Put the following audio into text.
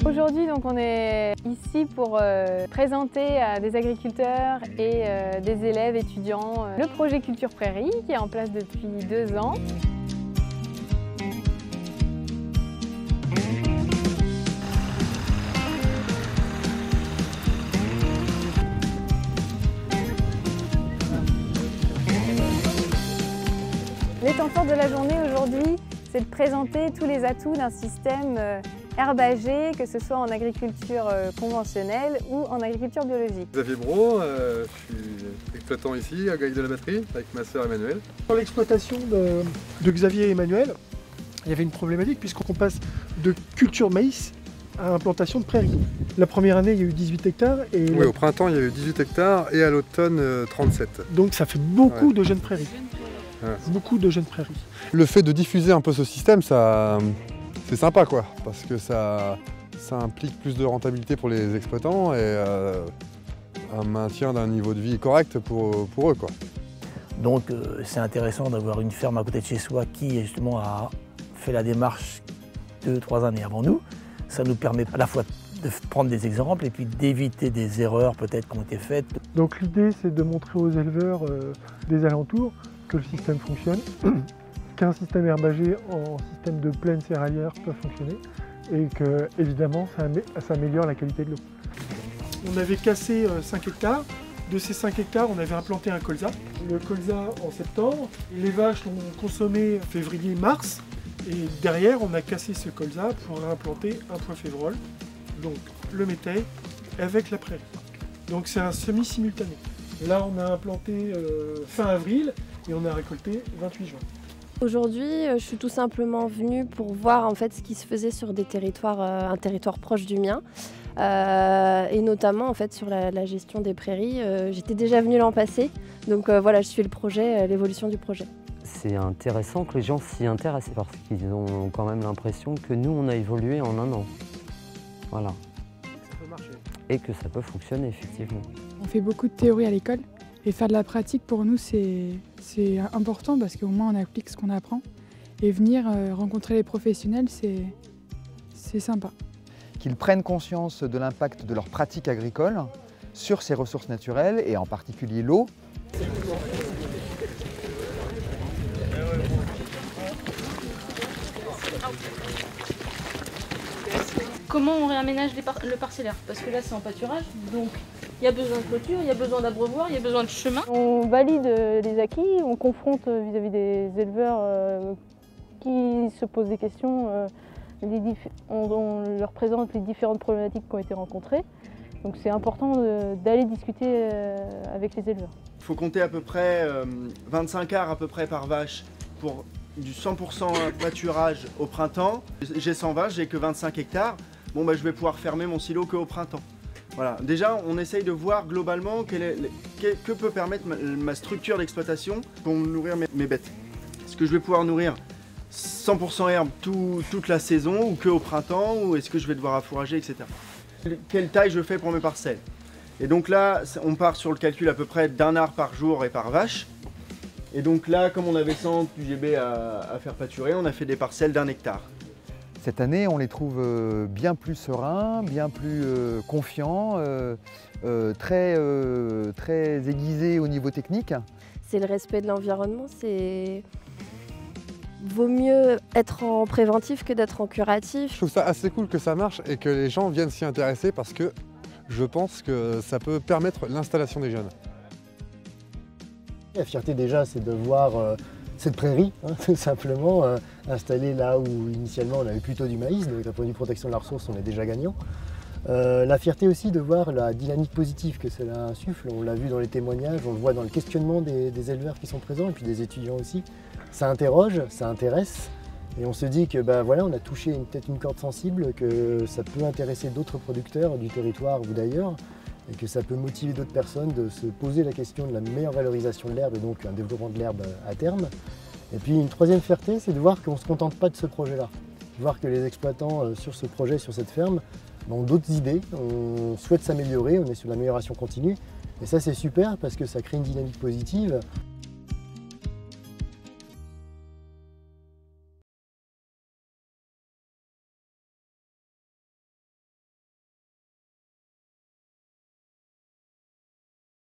Aujourd'hui, donc, on est ici pour présenter à des agriculteurs et des élèves étudiants le projet Culture Prairie qui est en place depuis 2 ans. Les temps forts de la journée aujourd'hui, c'est de présenter tous les atouts d'un système herbagé, que ce soit en agriculture conventionnelle ou en agriculture biologique. Xavier Brault, je suis exploitant ici à Gaille de la Batterie avec ma sœur Emmanuelle. Dans l'exploitation de Xavier et Emmanuel, il y avait une problématique puisqu'on passe de culture maïs à implantation de prairies. La première année, il y a eu 18 hectares. Et oui, au printemps, il y a eu 18 hectares et à l'automne, 37. Donc ça fait beaucoup de jeunes prairies. Ouais. Beaucoup de jeunes prairies. Le fait de diffuser un peu ce système, c'est sympa quoi, parce que ça implique plus de rentabilité pour les exploitants et un maintien d'un niveau de vie correct pour eux quoi. Donc c'est intéressant d'avoir une ferme à côté de chez soi qui justement a fait la démarche 2-3 années avant nous. Ça nous permet à la fois de prendre des exemples et puis d'éviter des erreurs peut-être qui ont été faites. Donc l'idée c'est de montrer aux éleveurs des alentours que le système fonctionne, qu'un système herbagé en système de plaine céréalière peut fonctionner et que évidemment ça améliore la qualité de l'eau. On avait cassé 5 hectares. De ces 5 hectares, on avait implanté un colza. Le colza en septembre, les vaches l'ont consommé février-mars. Et derrière, on a cassé ce colza pour implanter un point févrole, donc le métail avec la prairie. Donc c'est un semi-simultané. Là, on a implanté fin avril et on a récolté 28 juin. Aujourd'hui, je suis tout simplement venue pour voir en fait ce qui se faisait sur des territoires, un territoire proche du mien, et notamment en fait sur la gestion des prairies. J'étais déjà venue l'an passé, donc voilà, je suis le projet, l'évolution du projet. C'est intéressant que les gens s'y intéressent parce qu'ils ont quand même l'impression que nous, on a évolué en 1 an. Voilà. Ça peut marcher. Et que ça peut fonctionner, effectivement. On fait beaucoup de théorie à l'école et faire de la pratique pour nous, c'est important parce qu'au moins on applique ce qu'on apprend. Et venir rencontrer les professionnels, c'est sympa. Qu'ils prennent conscience de l'impact de leur pratique agricole sur ces ressources naturelles et en particulier l'eau. Comment on réaménage le parcellaire? Parce que là c'est en pâturage, donc il y a besoin de clôture, il y a besoin d'abreuvoir, il y a besoin de chemin. On valide les acquis, on confronte vis-à-vis des éleveurs qui se posent des questions, on leur présente les différentes problématiques qui ont été rencontrées. Donc c'est important d'aller discuter avec les éleveurs. Il faut compter à peu près 25 arts à peu près par vache pour du 100% pâturage au printemps. J'ai 100 vaches, j'ai que 25 hectares. Bon, bah, je vais pouvoir fermer mon silo qu'au printemps. Voilà. Déjà, on essaye de voir globalement que peut permettre ma structure d'exploitation pour nourrir mes bêtes. Est-ce que je vais pouvoir nourrir 100% herbe toute la saison ou qu'au printemps, ou est-ce que je vais devoir affourager, etc. Quelle taille je fais pour mes parcelles? Et donc là, on part sur le calcul à peu près d'1 art par jour et par vache. Et donc là, comme on avait 100 UGB à faire pâturer, on a fait des parcelles d'1 hectare. Cette année, on les trouve bien plus sereins, bien plus confiants, très aiguisés au niveau technique. C'est le respect de l'environnement, vaut mieux être en préventif que d'être en curatif. Je trouve ça assez cool que ça marche et que les gens viennent s'y intéresser parce que je pense que ça peut permettre l'installation des jeunes. La fierté déjà, c'est de voir cette prairie, tout simplement, installée là où initialement on avait plutôt du maïs, donc d'un point de vue protection de la ressource, on est déjà gagnant. La fierté aussi de voir la dynamique positive que cela insuffle, on l'a vu dans les témoignages, on le voit dans le questionnement des éleveurs qui sont présents et puis des étudiants aussi. Ça interroge, ça intéresse et on se dit que voilà, on a touché peut-être une corde sensible, que ça peut intéresser d'autres producteurs du territoire ou d'ailleurs et que ça peut motiver d'autres personnes de se poser la question de la meilleure valorisation de l'herbe et donc un développement de l'herbe à terme. Et puis une troisième fierté, c'est de voir qu'on ne se contente pas de ce projet-là. Voir que les exploitants sur ce projet, sur cette ferme, ont d'autres idées, on souhaite s'améliorer, on est sur l'amélioration continue. Et ça c'est super parce que ça crée une dynamique positive.